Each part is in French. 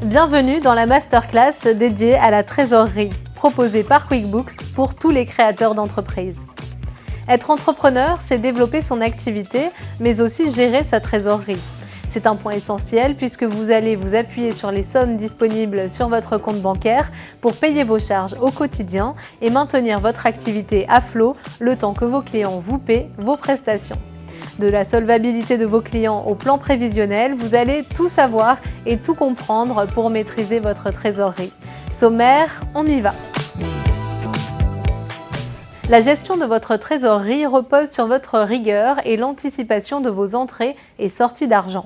Bienvenue dans la masterclass dédiée à la trésorerie, proposée par QuickBooks pour tous les créateurs d'entreprises. Être entrepreneur, c'est développer son activité, mais aussi gérer sa trésorerie. C'est un point essentiel puisque vous allez vous appuyer sur les sommes disponibles sur votre compte bancaire pour payer vos charges au quotidien et maintenir votre activité à flot le temps que vos clients vous paient vos prestations. De la solvabilité de vos clients au plan prévisionnel, vous allez tout savoir et tout comprendre pour maîtriser votre trésorerie. Sommaire, on y va! La gestion de votre trésorerie repose sur votre rigueur et l'anticipation de vos entrées et sorties d'argent.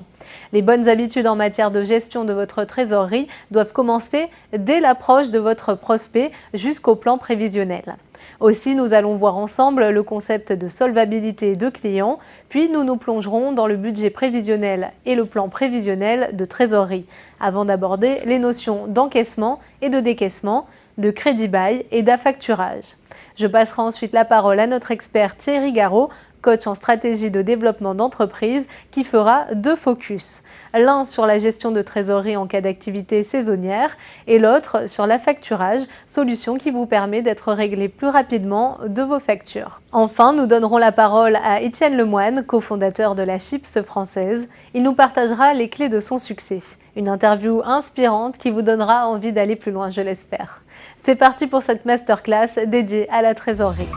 Les bonnes habitudes en matière de gestion de votre trésorerie doivent commencer dès l'approche de votre prospect jusqu'au plan prévisionnel. Aussi, nous allons voir ensemble le concept de solvabilité de clients, puis nous nous plongerons dans le budget prévisionnel et le plan prévisionnel de trésorerie, avant d'aborder les notions d'encaissement et de décaissement, de crédit bail et d'affacturage. Je passerai ensuite la parole à notre expert Thierry Garot, coach en stratégie de développement d'entreprise, qui fera deux focus. L'un sur la gestion de trésorerie en cas d'activité saisonnière et l'autre sur l'affacturage, solution qui vous permet d'être réglé plus rapidement de vos factures. Enfin, nous donnerons la parole à Étienne Lemoine, cofondateur de la Chips française. Il nous partagera les clés de son succès. Une interview inspirante qui vous donnera envie d'aller plus loin, je l'espère. C'est parti pour cette masterclass dédiée à la trésorerie.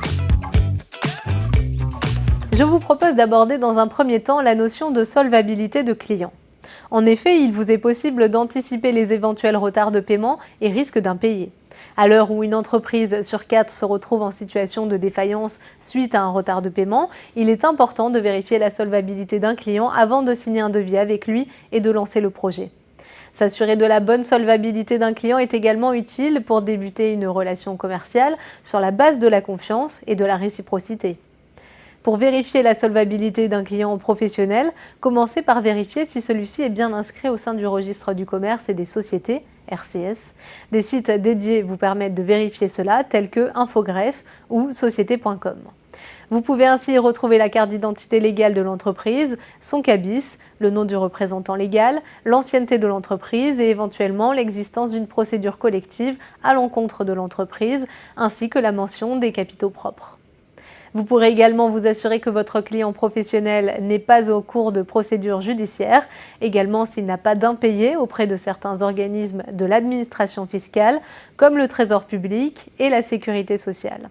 Je vous propose d'aborder dans un premier temps la notion de solvabilité de client. En effet, il vous est possible d'anticiper les éventuels retards de paiement et risques d'impayés. À l'heure où une entreprise sur 4 se retrouve en situation de défaillance suite à un retard de paiement, il est important de vérifier la solvabilité d'un client avant de signer un devis avec lui et de lancer le projet. S'assurer de la bonne solvabilité d'un client est également utile pour débuter une relation commerciale sur la base de la confiance et de la réciprocité. Pour vérifier la solvabilité d'un client professionnel, commencez par vérifier si celui-ci est bien inscrit au sein du registre du commerce et des sociétés, RCS. Des sites dédiés vous permettent de vérifier cela, tels que Infogreffe ou société.com. Vous pouvez ainsi y retrouver la carte d'identité légale de l'entreprise, son cabis, le nom du représentant légal, l'ancienneté de l'entreprise et éventuellement l'existence d'une procédure collective à l'encontre de l'entreprise, ainsi que la mention des capitaux propres. Vous pourrez également vous assurer que votre client professionnel n'est pas au cours de procédures judiciaires, également s'il n'a pas d'impayés auprès de certains organismes de l'administration fiscale, comme le Trésor public et la Sécurité sociale.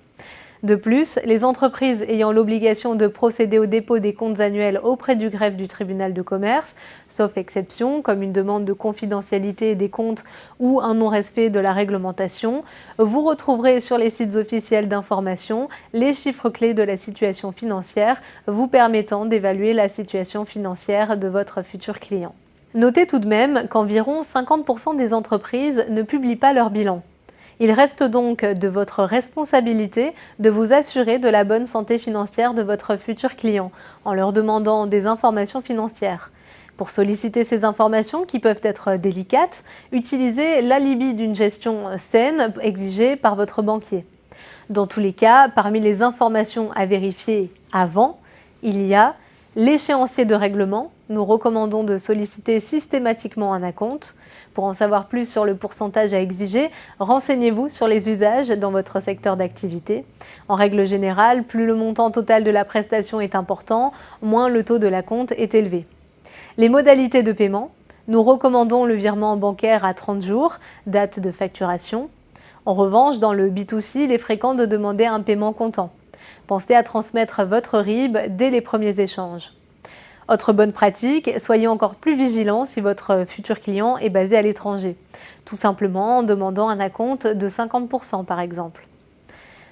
De plus, les entreprises ayant l'obligation de procéder au dépôt des comptes annuels auprès du greffe du tribunal de commerce, sauf exception comme une demande de confidentialité des comptes ou un non-respect de la réglementation, vous retrouverez sur les sites officiels d'information les chiffres clés de la situation financière vous permettant d'évaluer la situation financière de votre futur client. Notez tout de même qu'environ 50% des entreprises ne publient pas leur bilan. Il reste donc de votre responsabilité de vous assurer de la bonne santé financière de votre futur client en leur demandant des informations financières. Pour solliciter ces informations qui peuvent être délicates, utilisez l'alibi d'une gestion saine exigée par votre banquier. Dans tous les cas, parmi les informations à vérifier avant, il y a l'échéancier de règlement. Nous recommandons de solliciter systématiquement un acompte. Pour en savoir plus sur le pourcentage à exiger, renseignez-vous sur les usages dans votre secteur d'activité. En règle générale, plus le montant total de la prestation est important, moins le taux de l'acompte est élevé. Les modalités de paiement. Nous recommandons le virement bancaire à 30 jours, date de facturation. En revanche, dans le B2C, il est fréquent de demander un paiement comptant. Pensez à transmettre votre RIB dès les premiers échanges. Autre bonne pratique, soyez encore plus vigilant si votre futur client est basé à l'étranger, tout simplement en demandant un acompte de 50% par exemple.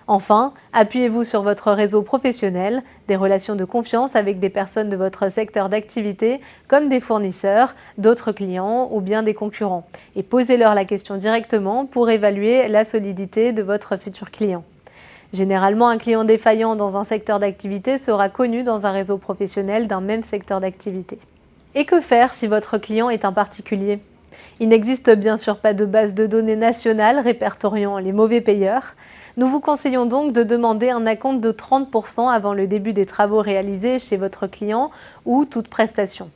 Enfin, appuyez-vous sur votre réseau professionnel, des relations de confiance avec des personnes de votre secteur d'activité, comme des fournisseurs, d'autres clients ou bien des concurrents, et posez-leur la question directement pour évaluer la solidité de votre futur client. Généralement, un client défaillant dans un secteur d'activité sera connu dans un réseau professionnel d'un même secteur d'activité. Et que faire si votre client est un particulier ? Il n'existe bien sûr pas de base de données nationale répertoriant les mauvais payeurs. Nous vous conseillons donc de demander un acompte de 30% avant le début des travaux réalisés chez votre client ou toute prestation.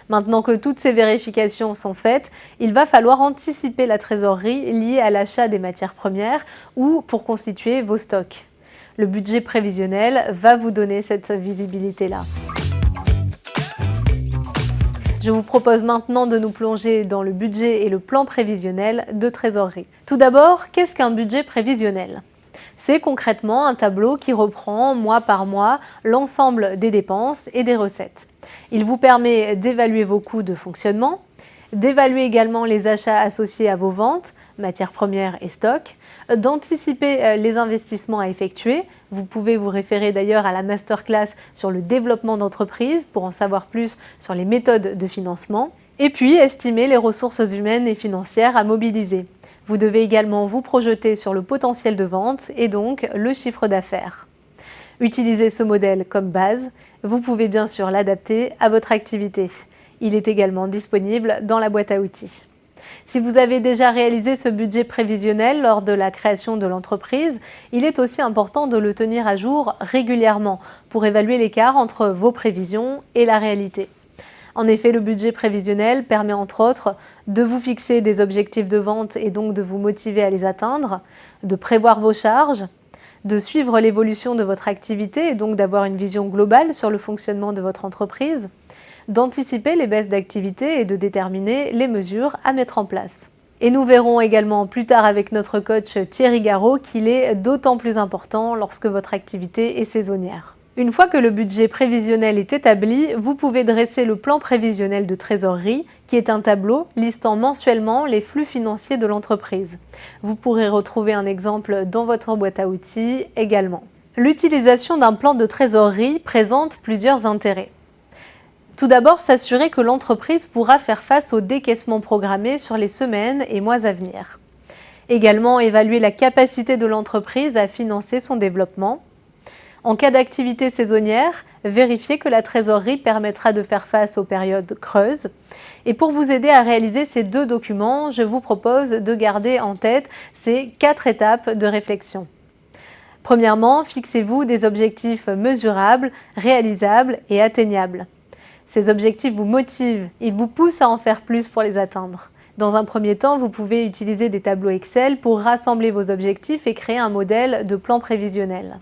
Maintenant que toutes ces vérifications sont faites, il va falloir anticiper la trésorerie liée à l'achat des matières premières ou pour constituer vos stocks. Le budget prévisionnel va vous donner cette visibilité-là. Je vous propose maintenant de nous plonger dans le budget et le plan prévisionnel de trésorerie. Tout d'abord, qu'est-ce qu'un budget prévisionnel ? C'est concrètement un tableau qui reprend mois par mois l'ensemble des dépenses et des recettes. Il vous permet d'évaluer vos coûts de fonctionnement, d'évaluer également les achats associés à vos ventes, matières premières et stocks, d'anticiper les investissements à effectuer. Vous pouvez vous référer d'ailleurs à la masterclass sur le développement d'entreprise pour en savoir plus sur les méthodes de financement. Et puis, estimer les ressources humaines et financières à mobiliser. Vous devez également vous projeter sur le potentiel de vente et donc le chiffre d'affaires. Utilisez ce modèle comme base. Vous pouvez bien sûr l'adapter à votre activité. Il est également disponible dans la boîte à outils. Si vous avez déjà réalisé ce budget prévisionnel lors de la création de l'entreprise, il est aussi important de le tenir à jour régulièrement pour évaluer l'écart entre vos prévisions et la réalité. En effet, le budget prévisionnel permet entre autres de vous fixer des objectifs de vente et donc de vous motiver à les atteindre, de prévoir vos charges, de suivre l'évolution de votre activité et donc d'avoir une vision globale sur le fonctionnement de votre entreprise, d'anticiper les baisses d'activité et de déterminer les mesures à mettre en place. Et nous verrons également plus tard avec notre coach Thierry Garot qu'il est d'autant plus important lorsque votre activité est saisonnière. Une fois que le budget prévisionnel est établi, vous pouvez dresser le plan prévisionnel de trésorerie, qui est un tableau listant mensuellement les flux financiers de l'entreprise. Vous pourrez retrouver un exemple dans votre boîte à outils également. L'utilisation d'un plan de trésorerie présente plusieurs intérêts. Tout d'abord, s'assurer que l'entreprise pourra faire face aux décaissements programmés sur les semaines et mois à venir. Également, évaluer la capacité de l'entreprise à financer son développement. En cas d'activité saisonnière, vérifiez que la trésorerie permettra de faire face aux périodes creuses. Et pour vous aider à réaliser ces deux documents, je vous propose de garder en tête ces 4 étapes de réflexion. Premièrement, fixez-vous des objectifs mesurables, réalisables et atteignables. Ces objectifs vous motivent, ils vous poussent à en faire plus pour les atteindre. Dans un premier temps, vous pouvez utiliser des tableaux Excel pour rassembler vos objectifs et créer un modèle de plan prévisionnel.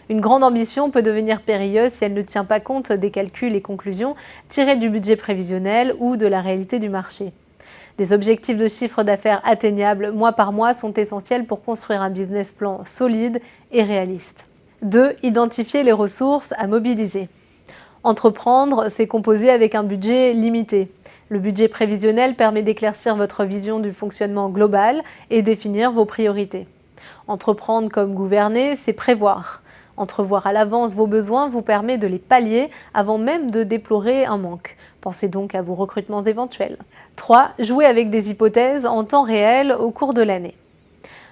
Une grande ambition peut devenir périlleuse si elle ne tient pas compte des calculs et conclusions tirés du budget prévisionnel ou de la réalité du marché. Des objectifs de chiffre d'affaires atteignables mois par mois sont essentiels pour construire un business plan solide et réaliste. 2. Identifier les ressources à mobiliser. Entreprendre, c'est composer avec un budget limité. Le budget prévisionnel permet d'éclaircir votre vision du fonctionnement global et définir vos priorités. Entreprendre comme gouverner, c'est prévoir. Entrevoir à l'avance vos besoins vous permet de les pallier avant même de déplorer un manque. Pensez donc à vos recrutements éventuels. 3. Jouer avec des hypothèses en temps réel au cours de l'année.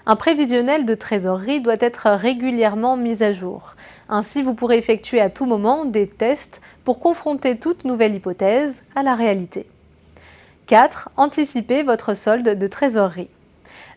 Un prévisionnel de trésorerie doit être régulièrement mis à jour. Ainsi, vous pourrez effectuer à tout moment des tests pour confronter toute nouvelle hypothèse à la réalité. 4. Anticiper votre solde de trésorerie.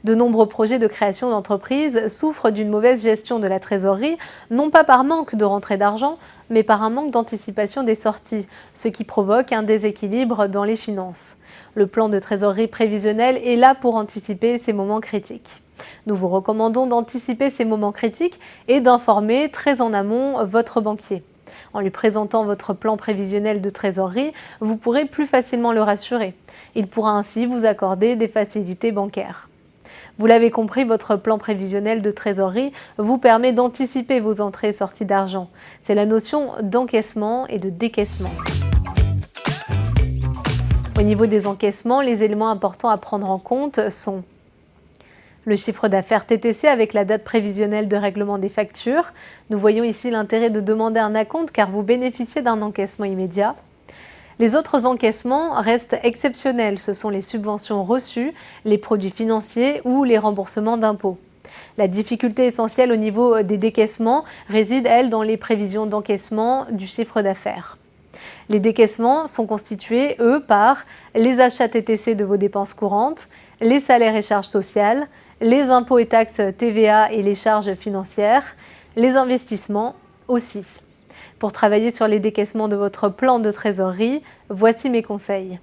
De nombreux projets de création d'entreprise souffrent d'une mauvaise gestion de la trésorerie, non pas par manque de rentrée d'argent, mais par un manque d'anticipation des sorties, ce qui provoque un déséquilibre dans les finances. Le plan de trésorerie prévisionnel est là pour anticiper ces moments critiques. Nous vous recommandons d'anticiper ces moments critiques et d'informer très en amont votre banquier. En lui présentant votre plan prévisionnel de trésorerie, vous pourrez plus facilement le rassurer. Il pourra ainsi vous accorder des facilités bancaires. Vous l'avez compris, votre plan prévisionnel de trésorerie vous permet d'anticiper vos entrées et sorties d'argent. C'est la notion d'encaissement et de décaissement. Au niveau des encaissements, les éléments importants à prendre en compte sont le chiffre d'affaires TTC avec la date prévisionnelle de règlement des factures. Nous voyons ici l'intérêt de demander un acompte car vous bénéficiez d'un encaissement immédiat. Les autres encaissements restent exceptionnels, ce sont les subventions reçues, les produits financiers ou les remboursements d'impôts. La difficulté essentielle au niveau des décaissements réside, elle, dans les prévisions d'encaissement du chiffre d'affaires. Les décaissements sont constitués, eux, par les achats TTC de vos dépenses courantes, les salaires et charges sociales, les impôts et taxes TVA et les charges financières, les investissements aussi. Pour travailler sur les décaissements de votre plan de trésorerie, voici mes conseils.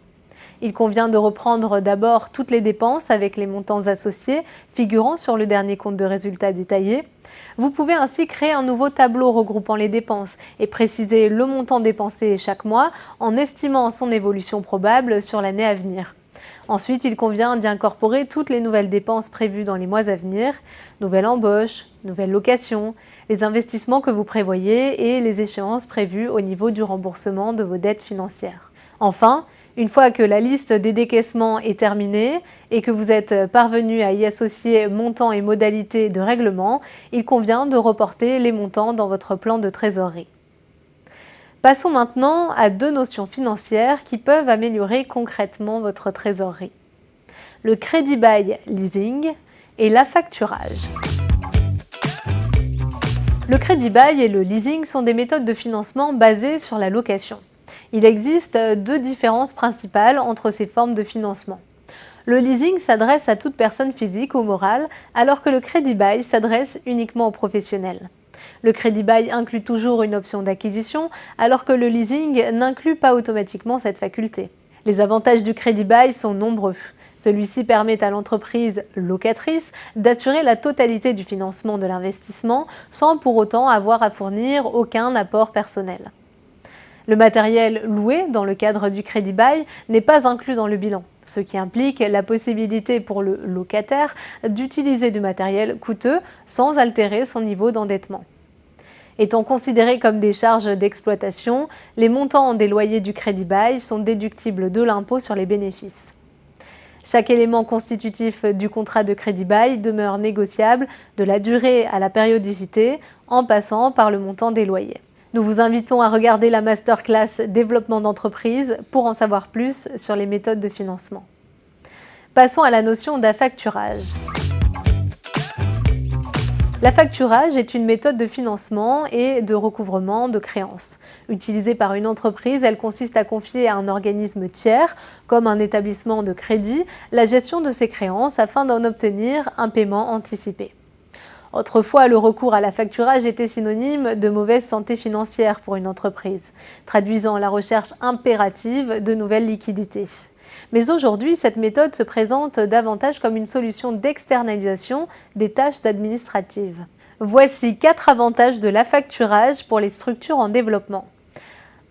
Il convient de reprendre d'abord toutes les dépenses avec les montants associés figurant sur le dernier compte de résultat détaillé. Vous pouvez ainsi créer un nouveau tableau regroupant les dépenses et préciser le montant dépensé chaque mois en estimant son évolution probable sur l'année à venir. Ensuite, il convient d'y incorporer toutes les nouvelles dépenses prévues dans les mois à venir, nouvelle embauche, nouvelle location, les investissements que vous prévoyez et les échéances prévues au niveau du remboursement de vos dettes financières. Enfin, une fois que la liste des décaissements est terminée et que vous êtes parvenu à y associer montant et modalités de règlement, il convient de reporter les montants dans votre plan de trésorerie. Passons maintenant à deux notions financières qui peuvent améliorer concrètement votre trésorerie. Le crédit bail leasing et l'affacturage. Le crédit bail et le leasing sont des méthodes de financement basées sur la location. Il existe deux différences principales entre ces formes de financement. Le leasing s'adresse à toute personne physique ou morale, alors que le crédit bail s'adresse uniquement aux professionnels. Le crédit bail inclut toujours une option d'acquisition, alors que le leasing n'inclut pas automatiquement cette faculté. Les avantages du crédit bail sont nombreux. Celui-ci permet à l'entreprise locatrice d'assurer la totalité du financement de l'investissement sans pour autant avoir à fournir aucun apport personnel. Le matériel loué dans le cadre du crédit bail n'est pas inclus dans le bilan, ce qui implique la possibilité pour le locataire d'utiliser du matériel coûteux sans altérer son niveau d'endettement. Étant considérés comme des charges d'exploitation, les montants des loyers du crédit bail sont déductibles de l'impôt sur les bénéfices. Chaque élément constitutif du contrat de crédit bail demeure négociable de la durée à la périodicité en passant par le montant des loyers. Nous vous invitons à regarder la masterclass Développement d'entreprise pour en savoir plus sur les méthodes de financement. Passons à la notion d'affacturage. L'affacturage est une méthode de financement et de recouvrement de créances. Utilisée par une entreprise, elle consiste à confier à un organisme tiers, comme un établissement de crédit, la gestion de ses créances afin d'en obtenir un paiement anticipé. Autrefois, le recours à l'affacturage était synonyme de mauvaise santé financière pour une entreprise, traduisant la recherche impérative de nouvelles liquidités. Mais aujourd'hui, cette méthode se présente davantage comme une solution d'externalisation des tâches administratives. Voici 4 avantages de l'affacturage pour les structures en développement.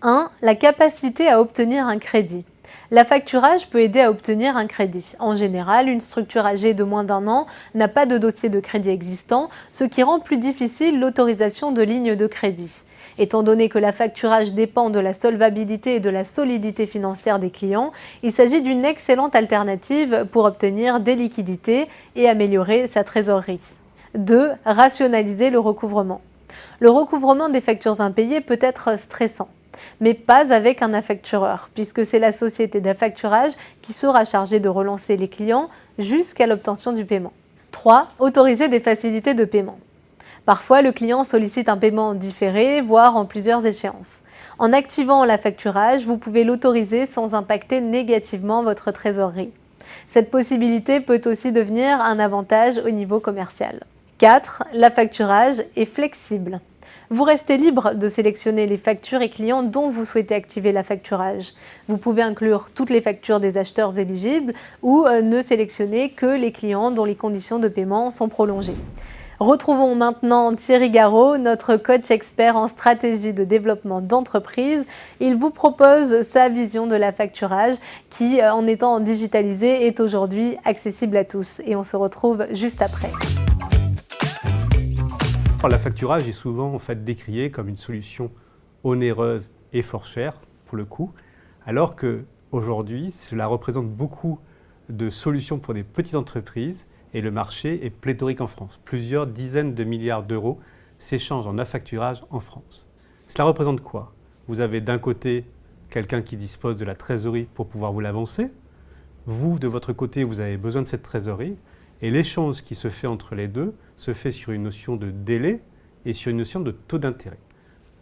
1. La capacité à obtenir un crédit. L'affacturage peut aider à obtenir un crédit. En général, une structure âgée de moins d'1 an n'a pas de dossier de crédit existant, ce qui rend plus difficile l'autorisation de lignes de crédit. Étant donné que l'affacturage dépend de la solvabilité et de la solidité financière des clients, il s'agit d'une excellente alternative pour obtenir des liquidités et améliorer sa trésorerie. 2. Rationaliser le recouvrement. Le recouvrement des factures impayées peut être stressant, mais pas avec un affactureur, puisque c'est la société d'affacturage qui sera chargée de relancer les clients jusqu'à l'obtention du paiement. 3. Autoriser des facilités de paiement. Parfois, le client sollicite un paiement différé, voire en plusieurs échéances. En activant l'affacturage, vous pouvez l'autoriser sans impacter négativement votre trésorerie. Cette possibilité peut aussi devenir un avantage au niveau commercial. 4. L'affacturage est flexible. Vous restez libre de sélectionner les factures et clients dont vous souhaitez activer l'affacturage. Vous pouvez inclure toutes les factures des acheteurs éligibles ou ne sélectionner que les clients dont les conditions de paiement sont prolongées. Retrouvons maintenant Thierry Garot, notre coach expert en stratégie de développement d'entreprise. Il vous propose sa vision de l'affacturage qui, en étant digitalisé, est aujourd'hui accessible à tous. Et on se retrouve juste après. L'affacturage est souvent décrié comme une solution onéreuse et fort chère pour le coût, alors qu'aujourd'hui, cela représente beaucoup de solutions pour des petites entreprises et le marché est pléthorique en France. Plusieurs dizaines de milliards d'euros s'échangent en affacturage en France. Cela représente quoi? Vous avez d'un côté quelqu'un qui dispose de la trésorerie pour pouvoir vous l'avancer. Vous, de votre côté, vous avez besoin de cette trésorerie. Et l'échange qui se fait entre les deux se fait sur une notion de délai et sur une notion de taux d'intérêt.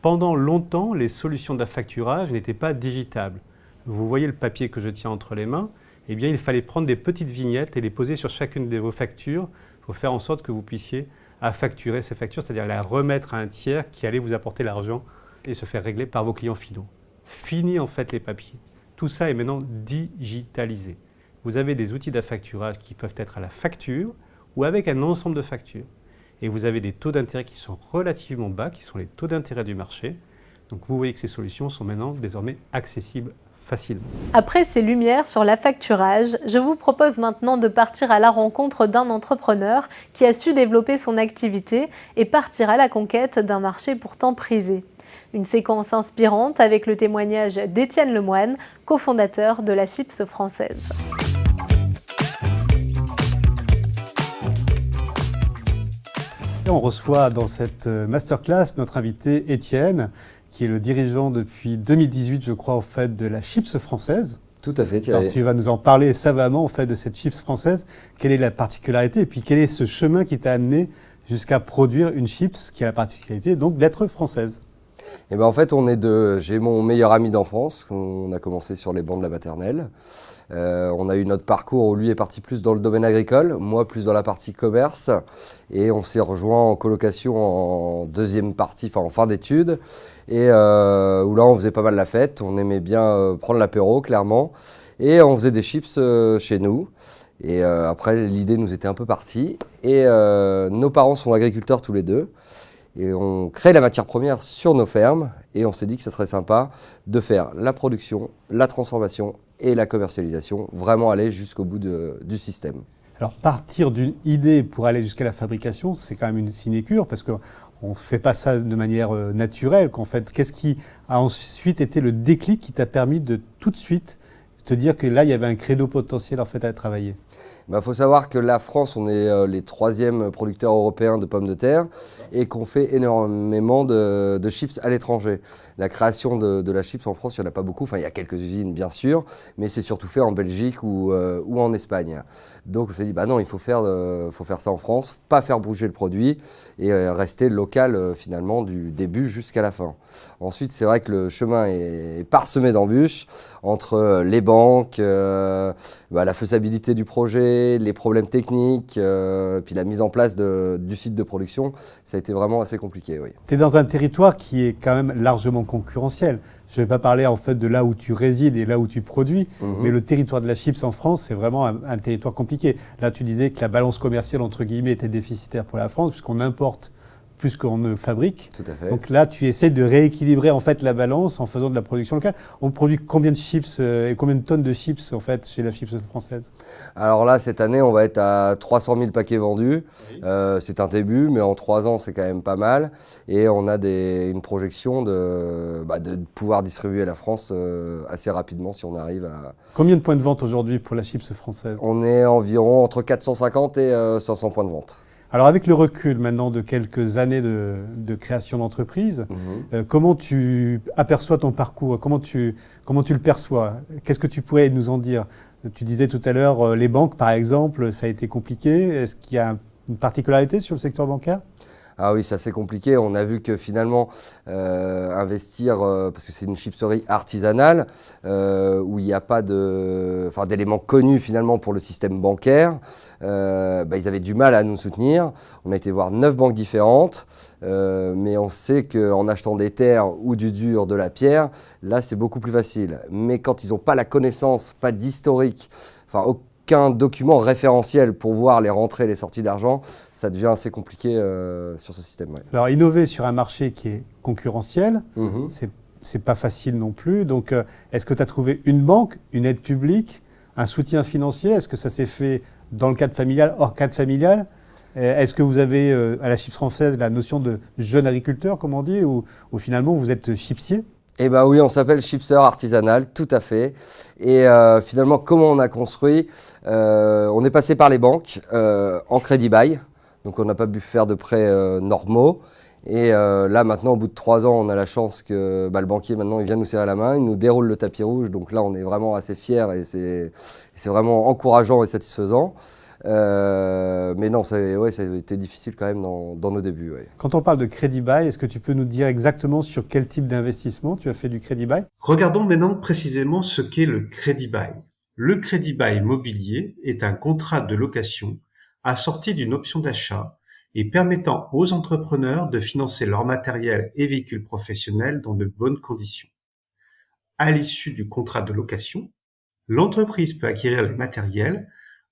Pendant longtemps, les solutions d'affacturage n'étaient pas digitables. Vous voyez le papier que je tiens entre les mains, eh bien, il fallait prendre des petites vignettes et les poser sur chacune de vos factures pour faire en sorte que vous puissiez affacturer ces factures, c'est-à-dire les remettre à un tiers qui allait vous apporter l'argent et se faire régler par vos clients finaux. Fini en fait les papiers. Tout ça est maintenant digitalisé. Vous avez des outils d'affacturage qui peuvent être à la facture ou avec un ensemble de factures. Et vous avez des taux d'intérêt qui sont relativement bas, qui sont les taux d'intérêt du marché. Donc vous voyez que ces solutions sont maintenant désormais accessibles facilement. Après ces lumières sur l'affacturage, je vous propose maintenant de partir à la rencontre d'un entrepreneur qui a su développer son activité et partir à la conquête d'un marché pourtant prisé. Une séquence inspirante avec le témoignage d'Étienne Lemoine, cofondateur de la Chips française. On reçoit dans cette masterclass notre invité Étienne, qui est le dirigeant depuis 2018, je crois, en fait, de la Chips française. Tout à fait, Thierry. Alors, tu vas nous en parler savamment, en fait, de cette Chips française. Quelle est la particularité et puis quel est ce chemin qui t'a amené jusqu'à produire une chips qui a la particularité donc d'être française? Et ben en fait, j'ai mon meilleur ami d'enfance. On a commencé sur les bancs de la maternelle. On a eu notre parcours où lui est parti plus dans le domaine agricole, moi plus dans la partie commerce. Et on s'est rejoint en colocation en deuxième partie, enfin en fin d'études. Et où là, on faisait pas mal la fête. On aimait bien prendre l'apéro, clairement. Et on faisait des chips chez nous. Et après, l'idée nous était un peu partie. Et nos parents sont agriculteurs tous les deux. Et on crée la matière première sur nos fermes et on s'est dit que ça serait sympa de faire la production, la transformation et la commercialisation, vraiment aller jusqu'au bout du système. Alors, partir d'une idée pour aller jusqu'à la fabrication, c'est quand même une sinécure parce qu'on ne fait pas ça de manière naturelle. En fait, qu'est-ce qui a ensuite été le déclic qui t'a permis de tout de suite te dire que là, il y avait un credo potentiel en fait à travailler? Faut savoir que la France, on est les troisièmes producteurs européens de pommes de terre et qu'on fait énormément de chips à l'étranger. La création de la chips en France, il n'y en a pas beaucoup. Enfin, il y a quelques usines, bien sûr, mais c'est surtout fait en Belgique ou en Espagne. Donc, on s'est dit, non, il faut faire ça en France, pas faire bouger le produit et rester local finalement du début jusqu'à la fin. Ensuite, c'est vrai que le chemin est parsemé d'embûches entre les banques, la faisabilité du projet, les problèmes techniques, puis la mise en place du site de production, ça a été vraiment assez compliqué. Oui. Tu es dans un territoire qui est quand même largement concurrentiel. Je ne vais pas parler en fait de là où tu résides et là où tu produis, mais le territoire de la chips en France, c'est vraiment un territoire compliqué. Là, tu disais que la balance commerciale, entre guillemets, était déficitaire pour la France, puisqu'on importe plus qu'on ne fabrique. Tout à fait. Donc là, tu essaies de rééquilibrer en fait la balance en faisant de la production locale. On produit combien de chips et combien de tonnes de chips en fait chez la Chips française? Alors là, cette année, on va être à 300 000 paquets vendus. Oui. C'est un début, mais en 3 ans, c'est quand même pas mal. Et on a une projection de pouvoir distribuer la France assez rapidement si on arrive à... Combien de points de vente aujourd'hui pour la Chips française? On est environ entre 450 et 500 points de vente. Alors avec le recul maintenant de quelques années de création d'entreprise, comment tu aperçois ton parcours? Comment tu le perçois? Qu'est-ce que tu pourrais nous en dire? Tu disais tout à l'heure, les banques par exemple, ça a été compliqué. Est-ce qu'il y a une particularité sur le secteur bancaire? Ah oui, c'est assez compliqué. On a vu que finalement, investir, parce que c'est une chipserie artisanale, où il n'y a pas d'éléments connus finalement pour le système bancaire, ils avaient du mal à nous soutenir. On a été voir 9 banques différentes, mais on sait qu'en achetant des terres ou du dur, de la pierre, là c'est beaucoup plus facile. Mais quand ils n'ont pas la connaissance, pas d'historique, aucun document référentiel pour voir les rentrées et les sorties d'argent, ça devient assez compliqué sur ce système. Ouais. Alors innover sur un marché qui est concurrentiel, c'est pas facile non plus. Donc est-ce que tu as trouvé une banque, une aide publique, un soutien financier? Est-ce que ça s'est fait dans le cadre familial, hors cadre familial? Est-ce que vous avez à la Chips française la notion de jeune agriculteur, comme on dit, ou finalement vous êtes chipsier? Eh bien oui, on s'appelle chipseur artisanal, tout à fait. Et finalement, comment on a construit? On est passé par les banques en crédit bail, donc on n'a pas pu faire de prêts normaux. Et là maintenant, au bout de 3 ans, on a la chance que le banquier maintenant il vient nous serrer la main, il nous déroule le tapis rouge. Donc là, on est vraiment assez fiers et c'est vraiment encourageant et satisfaisant. Mais non, ça a été difficile quand même dans nos débuts. Ouais. Quand on parle de crédit bail, est-ce que tu peux nous dire exactement sur quel type d'investissement tu as fait du crédit bail? Regardons maintenant précisément ce qu'est le crédit bail. Le crédit bail mobilier est un contrat de location assorti d'une option d'achat et permettant aux entrepreneurs de financer leur matériel et véhicules professionnels dans de bonnes conditions. À l'issue du contrat de location, l'entreprise peut acquérir les matériels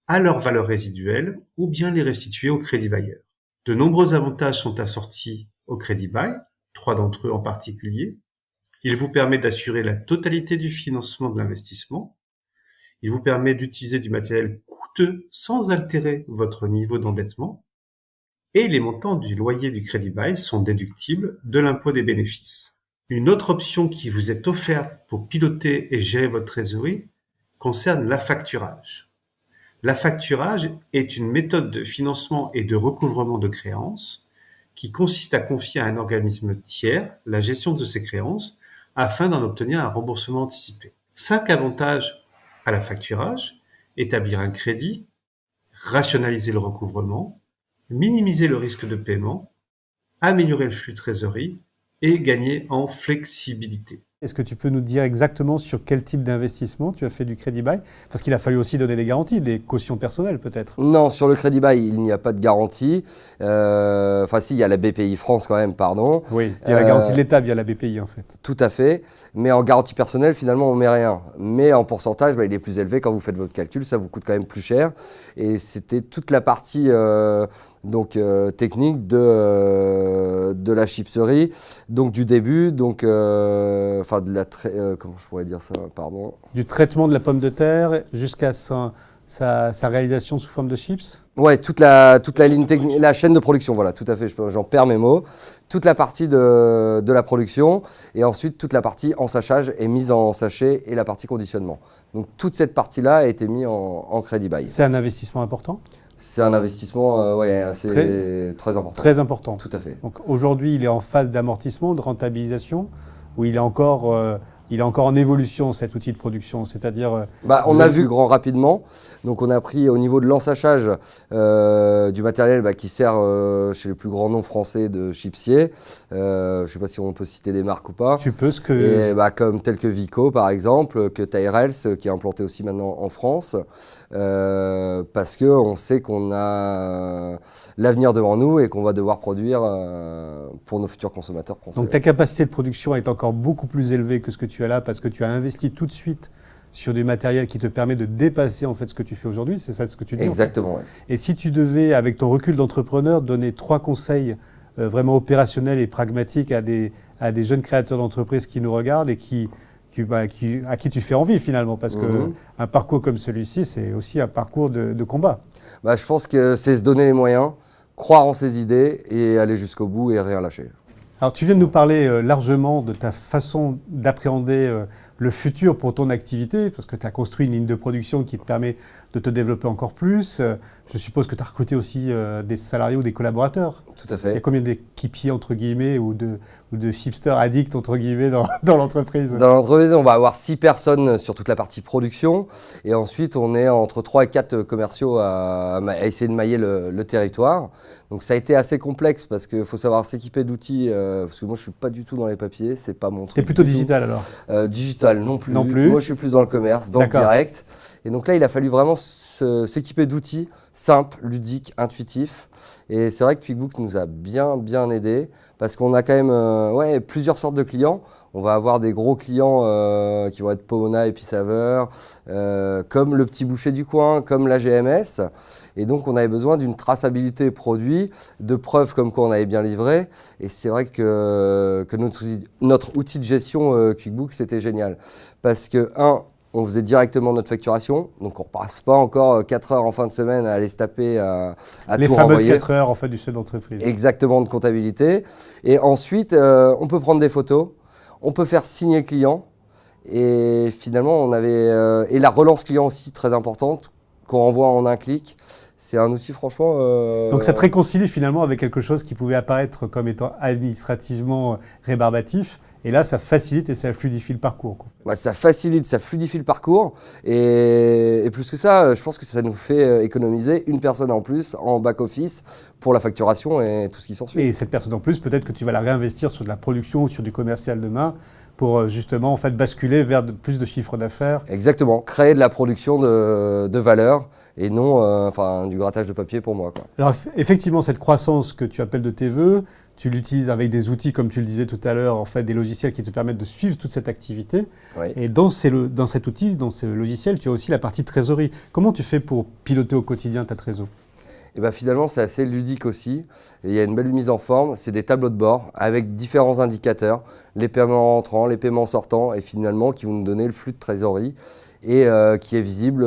à leur valeur résiduelle ou bien les restituer au crédit bailleur. De nombreux avantages sont assortis au crédit bail, 3 d'entre eux en particulier. Il vous permet d'assurer la totalité du financement de l'investissement. Il vous permet d'utiliser du matériel coûteux sans altérer votre niveau d'endettement. Et les montants du loyer du crédit bail sont déductibles de l'impôt des bénéfices. Une autre option qui vous est offerte pour piloter et gérer votre trésorerie concerne l'affacturage. L'affacturage est une méthode de financement et de recouvrement de créances qui consiste à confier à un organisme tiers la gestion de ces créances afin d'en obtenir un remboursement anticipé. 5 avantages à l'affacturage: établir un crédit, rationaliser le recouvrement, minimiser le risque de paiement, améliorer le flux de trésorerie et gagner en flexibilité. Est-ce que tu peux nous dire exactement sur quel type d'investissement tu as fait du crédit bail? Parce qu'il a fallu aussi donner des garanties, des cautions personnelles peut-être. Non, sur le crédit bail, il n'y a pas de garantie. Enfin, si, il y a la BPI France quand même, pardon. Oui, il y a la garantie de l'État via la BPI en fait. Tout à fait. Mais en garantie personnelle, finalement, on ne met rien. Mais en pourcentage, il est plus élevé quand vous faites votre calcul. Ça vous coûte quand même plus cher. Et c'était toute la partie technique de la chipserie, donc du début, donc de la comment je pourrais dire ça, pardon. Du traitement de la pomme de terre jusqu'à sa réalisation sous forme de chips. Ouais, toute la ligne technique, la chaîne de production, voilà, tout à fait, j'en perds mes mots. Toute la partie de la production et ensuite toute la partie ensachage et mise en sachet et la partie conditionnement. Donc toute cette partie-là a été mise en crédit bail. C'est un investissement important? C'est un investissement très important. Très important. Tout à fait. Donc aujourd'hui, il est en phase d'amortissement, de rentabilisation, ou il est encore en évolution cet outil de production, c'est-à-dire. On a vu grand rapidement. Donc on a pris au niveau de l'ensachage du matériel qui sert chez les plus grands noms français de chipsiers. Je ne sais pas si on peut citer des marques ou pas. Tu peux Comme tel que Vico par exemple, que Tyrells qui est implanté aussi maintenant en France. Parce qu'on sait qu'on a l'avenir devant nous et qu'on va devoir produire pour nos futurs consommateurs français. Donc ta capacité de production est encore beaucoup plus élevée que ce que tu as là parce que tu as investi tout de suite sur du matériel qui te permet de dépasser en fait ce que tu fais aujourd'hui, c'est ça ce que tu dis? Exactement. En fait. Et si tu devais, avec ton recul d'entrepreneur, donner 3 conseils vraiment opérationnels et pragmatiques à des jeunes créateurs d'entreprises qui nous regardent et à qui tu fais envie finalement, parce qu'un parcours comme celui-ci, c'est aussi un parcours de combat. Je pense que c'est se donner les moyens, croire en ses idées et aller jusqu'au bout et rien lâcher. Alors tu viens de nous parler largement de ta façon d'appréhender le futur pour ton activité, parce que tu as construit une ligne de production qui te permet de te développer encore plus. Je suppose que tu as recruté aussi des salariés ou des collaborateurs. Tout à fait. Il y a combien d'équipiers, entre guillemets, ou de chipsters addicts, entre guillemets, dans l'entreprise? Dans l'entreprise, on va avoir 6 personnes sur toute la partie production. Et ensuite, on est entre 3 et 4 commerciaux à essayer de mailler le territoire. Donc ça a été assez complexe parce qu'il faut savoir s'équiper d'outils. Parce que moi, je ne suis pas du tout dans les papiers. C'est pas mon truc. Tu es plutôt digital alors? Digital non plus. Non plus. Moi, je suis plus dans le commerce, dans le direct. Et donc là, il a fallu vraiment s'équiper d'outils simples, ludiques, intuitifs. Et c'est vrai que QuickBooks nous a bien aidés parce qu'on a quand même plusieurs sortes de clients. On va avoir des gros clients qui vont être Pomona et puis Saveur, comme le petit boucher du coin, comme la GMS. Et donc, on avait besoin d'une traçabilité produit, de preuves comme quoi on avait bien livré. Et c'est vrai que notre outil de gestion QuickBooks, c'était génial. Parce que, on faisait directement notre facturation, donc on ne passe pas encore 4 heures en fin de semaine à aller se taper à les tout fameuses renvoyer. 4 heures en fait du chef d'entreprise. Exactement, de comptabilité. Et ensuite, on peut prendre des photos, on peut faire signer le client. Et finalement, on avait et la relance client aussi très importante qu'on renvoie en un clic. C'est un outil franchement. Donc ça te réconcilie finalement avec quelque chose qui pouvait apparaître comme étant administrativement rébarbatif. Et là, ça facilite et ça fluidifie le parcours. Ça facilite, ça fluidifie le parcours. Et plus que ça, je pense que ça nous fait économiser une personne en plus en back-office pour la facturation et tout ce qui s'ensuit. Et cette personne en plus, peut-être que tu vas la réinvestir sur de la production ou sur du commercial demain pour justement en fait, basculer vers plus de chiffre d'affaires. Exactement, créer de la production de valeur et non du grattage de papier pour moi, quoi. Alors effectivement, cette croissance que tu appelles de tes voeux, tu l'utilises avec des outils, comme tu le disais tout à l'heure, en fait, des logiciels qui te permettent de suivre toute cette activité. Oui. Et dans cet outil, dans ce logiciel, tu as aussi la partie trésorerie. Comment tu fais pour piloter au quotidien ta trésor? Et ben finalement, c'est assez ludique aussi. Et il y a une belle mise en forme. C'est des tableaux de bord avec différents indicateurs, les paiements entrants, les paiements sortants, et finalement qui vont nous donner le flux de trésorerie et qui est visible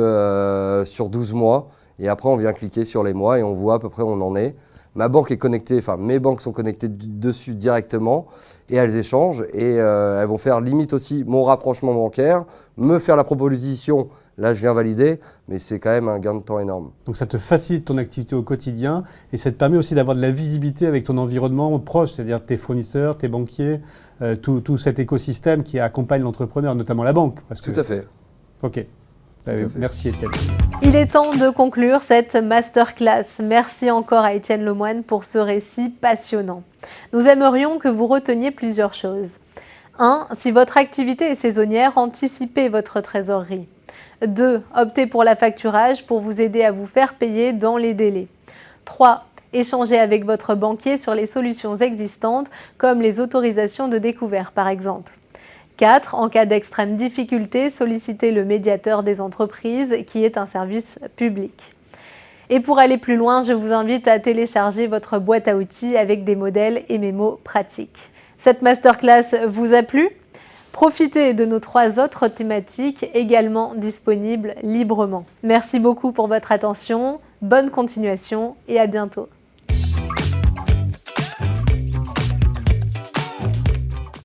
sur 12 mois. Et après, on vient cliquer sur les mois et on voit à peu près où on en est. Ma banque est connectée, enfin mes banques sont connectées dessus directement et elles échangent et elles vont faire limite aussi mon rapprochement bancaire, me faire la proposition, là je viens valider, mais c'est quand même un gain de temps énorme. Donc ça te facilite ton activité au quotidien et ça te permet aussi d'avoir de la visibilité avec ton environnement proche, c'est-à-dire tes fournisseurs, tes banquiers, tout cet écosystème qui accompagne l'entrepreneur, notamment la banque. Tout à fait. Ok. Merci Étienne. Il est temps de conclure cette masterclass. Merci encore à Étienne Lemoine pour ce récit passionnant. Nous aimerions que vous reteniez plusieurs choses. 1. Si votre activité est saisonnière, anticipez votre trésorerie. 2. Optez pour l'affacturage pour vous aider à vous faire payer dans les délais. 3. Échangez avec votre banquier sur les solutions existantes, comme les autorisations de découvert par exemple. 4. En cas d'extrême difficulté, sollicitez le médiateur des entreprises qui est un service public. Et pour aller plus loin, je vous invite à télécharger votre boîte à outils avec des modèles et mémos pratiques. Cette masterclass vous a plu ? Profitez de nos 3 autres thématiques également disponibles librement. Merci beaucoup pour votre attention, bonne continuation et à bientôt.